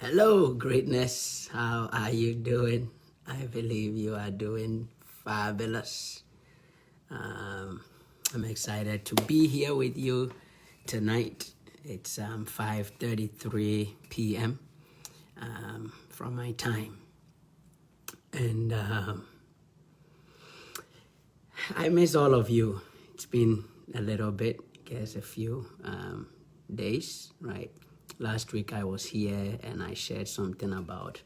Hello, greatness. How are you doing? I believe you are doing fabulous. I'm excited to be here with you tonight. It's 5:33 p.m. From my time. And I miss all of you. It's been a little bit, I guess a few days, right? Last week I was here and I shared something about,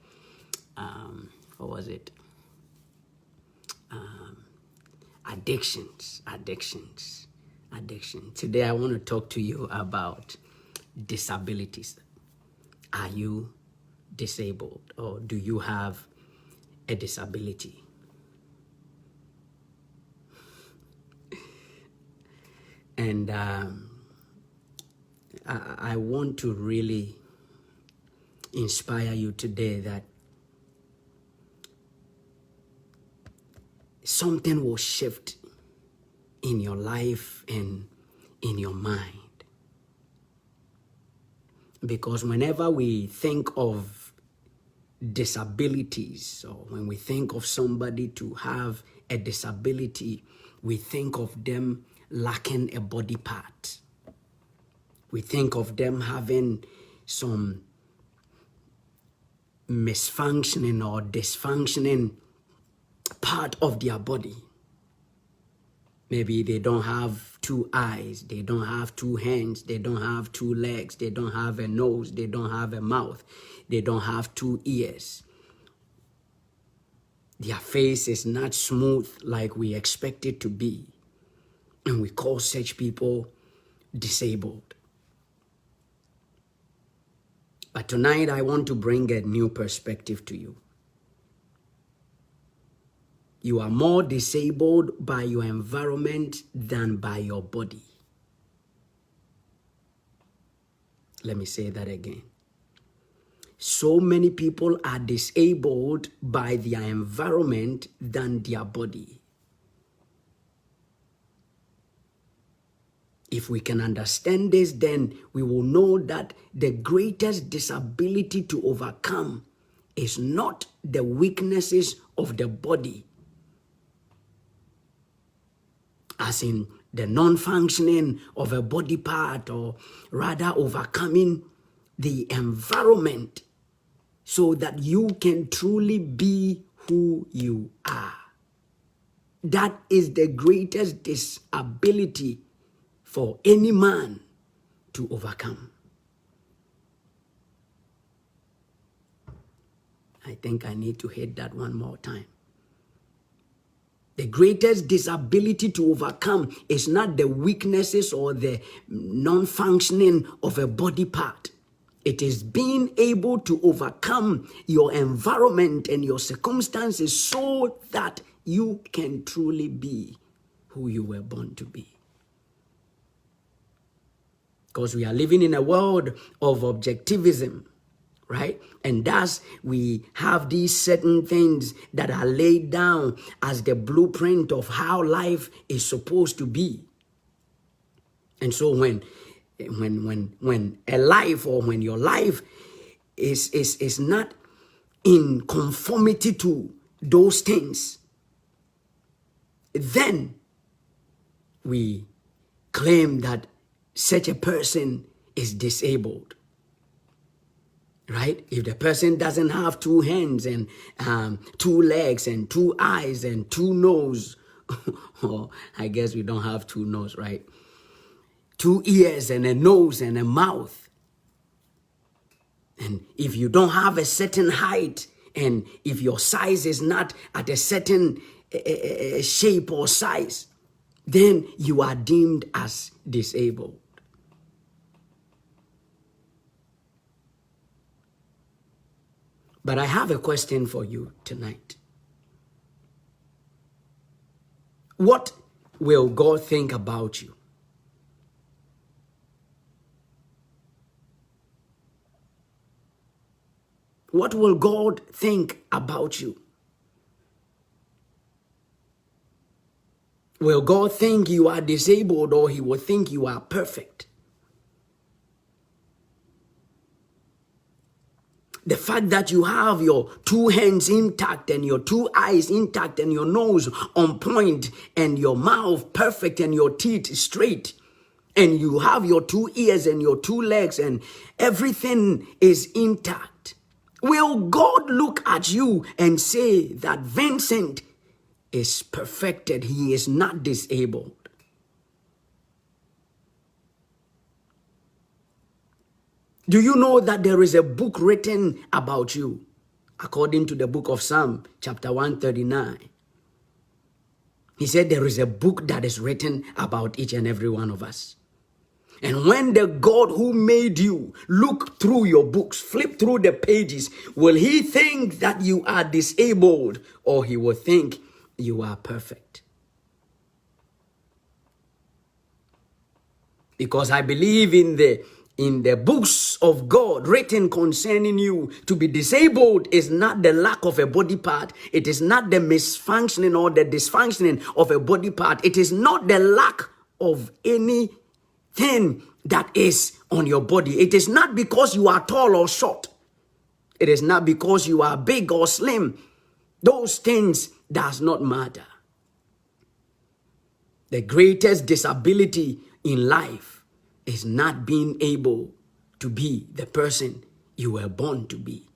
what was it? Addictions. Today I want to talk to you about disabilities. Are you disabled or do you have a disability? And I want to really inspire you today that something will shift in your life and in your mind. Because whenever we think of disabilities, or when we think of somebody to have a disability, we think of them lacking a body part. We think of them having some misfunctioning or dysfunctioning part of their body. Maybe they don't have two eyes, they don't have two hands, they don't have two legs, they don't have a nose, they don't have a mouth, they don't have two ears. Their face is not smooth like we expect it to be. And we call such people disabled. But tonight I want to bring a new perspective to you. You are more disabled by your environment than by your body. Let me say that again. So many people are disabled by their environment than their body. If we can understand this, then we will know that the greatest disability to overcome is not the weaknesses of the body, as in the non-functioning of a body part, or rather overcoming the environment so that you can truly be who you are. That is the greatest disability for any man to overcome. I think I need to hit that one more time. The greatest disability to overcome is not the weaknesses or the non-functioning of a body part. It is being able to overcome your environment and your circumstances so that you can truly be who you were born to be. Because we are living in a world of objectivism, right? And thus we have these certain things that are laid down as the blueprint of how life is supposed to be. And so when a life, or when your life is not in conformity to those things, then we claim that such a person is disabled. Right? If the person doesn't have two hands and two legs and two eyes and two nose, or I guess we don't have two nose, right? Two ears and a nose and a mouth. And if you don't have a certain height, and if your size is not at a certain shape or size, then you are deemed as disabled. But I have a question for you tonight. What will God think about you? What will God think about you? Will God think you are disabled, or he will think you are perfect? The fact that you have your two hands intact and your two eyes intact and your nose on point and your mouth perfect and your teeth straight and you have your two ears and your two legs and everything is intact. Will God look at you and say that Vincent is perfected? He is not disabled. Do you know that there is a book written about you? According to the book of Psalm, chapter 139. He said there is a book that is written about each and every one of us. And when the God who made you look through your books, flip through the pages, will he think that you are disabled or he will think you are perfect? Because I believe in the books of God written concerning you, to be disabled is not the lack of a body part. It is not the misfunctioning or the dysfunctioning of a body part. It is not the lack of anything that is on your body. It is not because you are tall or short. It is not because you are big or slim. Those things does not matter. The greatest disability in life is not being able to be the person you were born to be.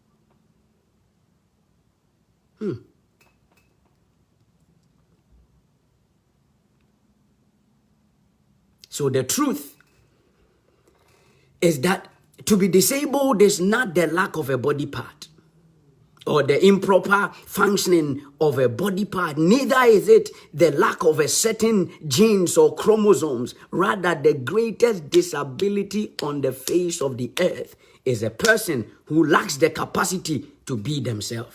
So the truth is that to be disabled is not the lack of a body part or the improper functioning of a body part. Neither is it the lack of a certain genes or chromosomes. Rather, the greatest disability on the face of the earth is a person who lacks the capacity to be themselves.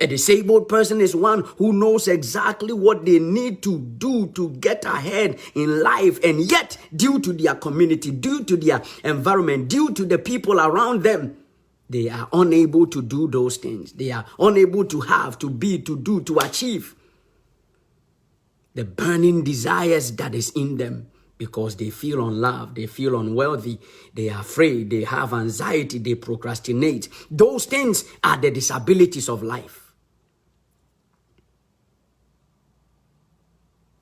A disabled person is one who knows exactly what they need to do to get ahead in life, and yet due to their community, due to their environment, due to the people around them, they are unable to do those things. They are unable to have, to be, to do, to achieve the burning desires that is in them, because they feel unloved, they feel unworthy, they are afraid, they have anxiety, they procrastinate. Those things are the disabilities of life.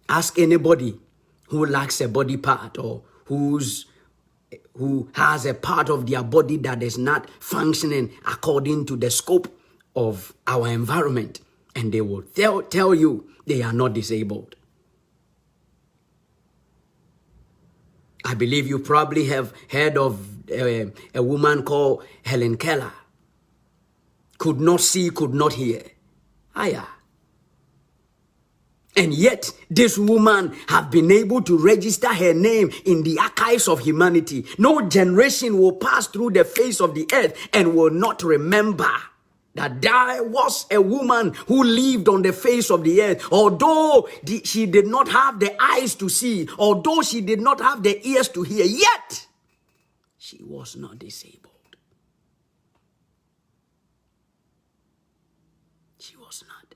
Ask anybody who lacks a body part or who has a part of their body that is not functioning according to the scope of our environment, and they will tell you they are not disabled. I believe you probably have heard of a woman called Helen Keller. Could not see, could not hear. And yet, this woman have been able to register her name in the archives of humanity. No generation will pass through the face of the earth and will not remember that there was a woman who lived on the face of the earth. Although she did not have the eyes to see, although she did not have the ears to hear, yet she was not disabled. She was not.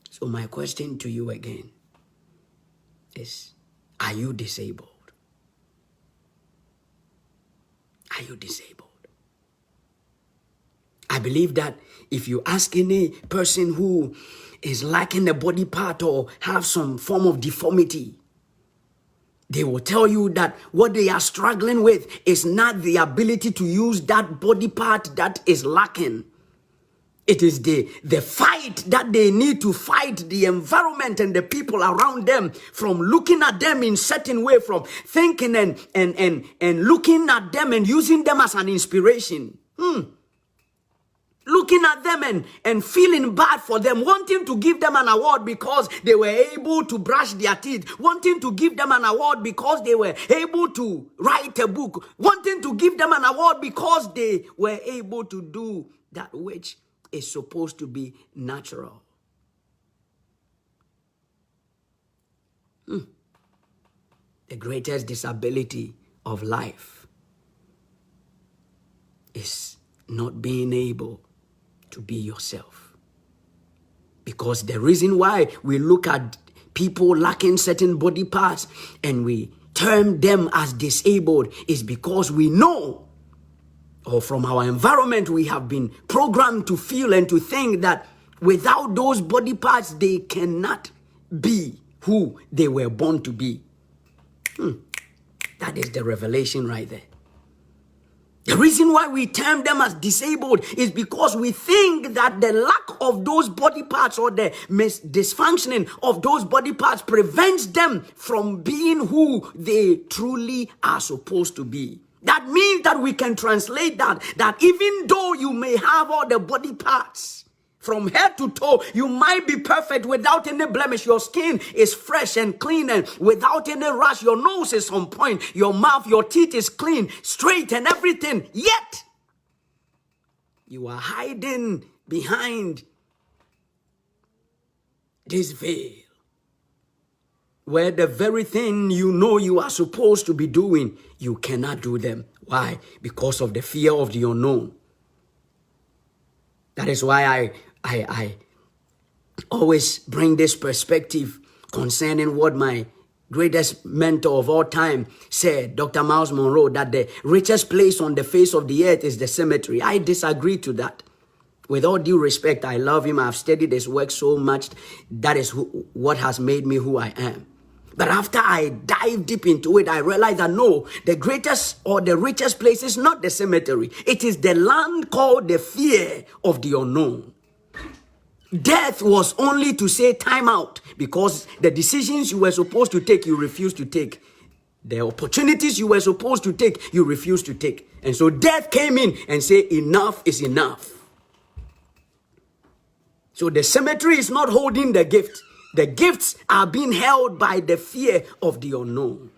So my question to you again is, are you disabled? Are you disabled? I believe that if you ask any person who is lacking a body part or have some form of deformity, they will tell you that what they are struggling with is not the ability to use that body part that is lacking. It is the fight that they need to fight the environment and the people around them from looking at them in certain way, from thinking and looking at them and using them as an inspiration. Looking at them and feeling bad for them, wanting to give them an award because they were able to brush their teeth, wanting to give them an award because they were able to write a book, wanting to give them an award because they were able to do that which is supposed to be natural. The greatest disability of life is not being able to be yourself. Because the reason why we look at people lacking certain body parts and we term them as disabled is because we know, or from our environment, we have been programmed to feel and to think that without those body parts, they cannot be who they were born to be. That is the revelation right there. The reason why we term them as disabled is because we think that the lack of those body parts or the dysfunctioning of those body parts prevents them from being who they truly are supposed to be. That means that we can translate that even though you may have all the body parts, from head to toe, you might be perfect without any blemish. Your skin is fresh and clean and without any rash. Your nose is on point. Your mouth, your teeth is clean, straight and everything. Yet, you are hiding behind this veil, where the very thing you know you are supposed to be doing, you cannot do them. Why? Because of the fear of the unknown. That is why I always bring this perspective concerning what my greatest mentor of all time said, Dr. Miles Monroe, that the richest place on the face of the earth is the cemetery. I disagree to that. With all due respect, I love him. I've studied his work so much. That is what has made me who I am. But after I dive deep into it, I realized that no, the greatest or the richest place is not the cemetery. It is the land called the fear of the unknown. Death was only to say time out, because the decisions you were supposed to take, you refused to take. The opportunities you were supposed to take, you refused to take. And so death came in and said, enough is enough. So the cemetery is not holding the gift. The gifts are being held by the fear of the unknown.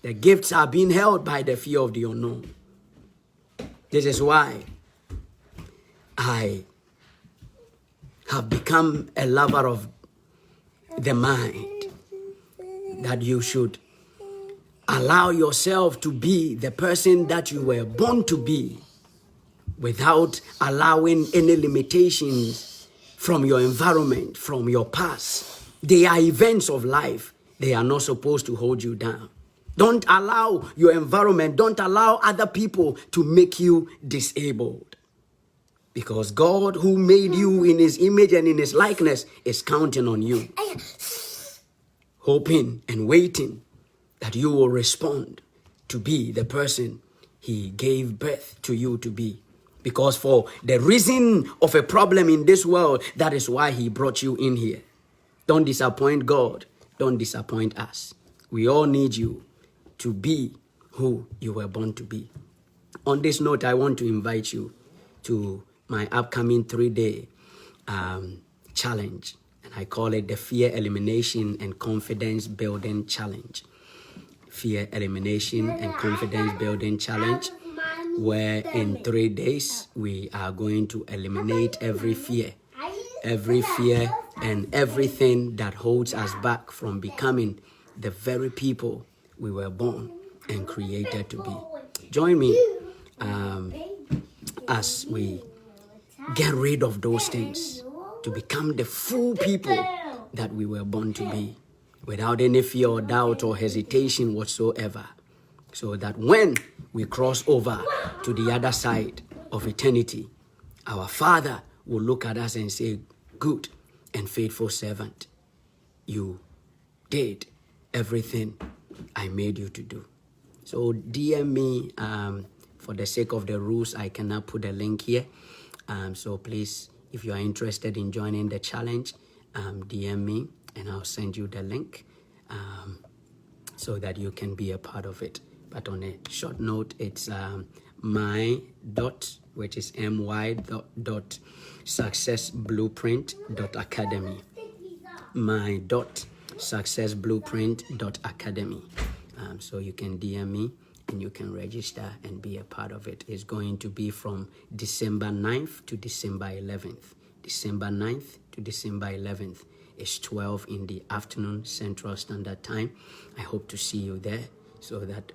The gifts are being held by the fear of the unknown. This is why I have become a lover of the mind, that you should allow yourself to be the person that you were born to be without allowing any limitations from your environment, from your past. They are events of life. They are not supposed to hold you down. Don't allow your environment, don't allow other people to make you disabled. Because God, who made you in his image and in his likeness, is counting on you, hoping and waiting that you will respond to be the person he gave birth to you to be. Because for the reason of a problem in this world, that is why he brought you in here. Don't disappoint God. Don't disappoint us. We all need you to be who you were born to be. On this note, I want to invite you to my upcoming 3-day challenge. And I call it the Fear Elimination and Confidence Building Challenge. Fear Elimination and Confidence Building Challenge, where in 3 days we are going to eliminate every fear and everything that holds us back from becoming the very people we were born and created to be. Join me as we get rid of those things to become the full people that we were born to be, without any fear or doubt or hesitation whatsoever, so that when we cross over to the other side of eternity, our Father will look at us and say, good and faithful servant, you did everything I made you to do. So DM me. For the sake of the rules, I cannot put a link here. So please, if you are interested in joining the challenge, DM me and I'll send you the link so that you can be a part of it. But on a short note, it's which is my.successblueprint.academy. my.successblueprint.academy. So you can DM me and you can register and be a part of it. It's going to be from December 9th to December 11th. December 9th to December 11th. It's 12 in the afternoon, Central Standard Time. I hope to see you there so that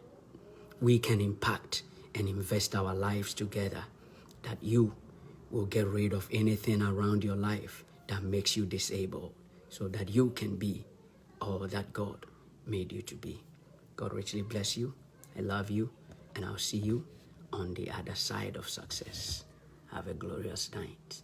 we can impact and invest our lives together, that you will get rid of anything around your life that makes you disabled, so that you can be all that God made you to be. God richly bless you. I love you, and I'll see you on the other side of success. Have a glorious night.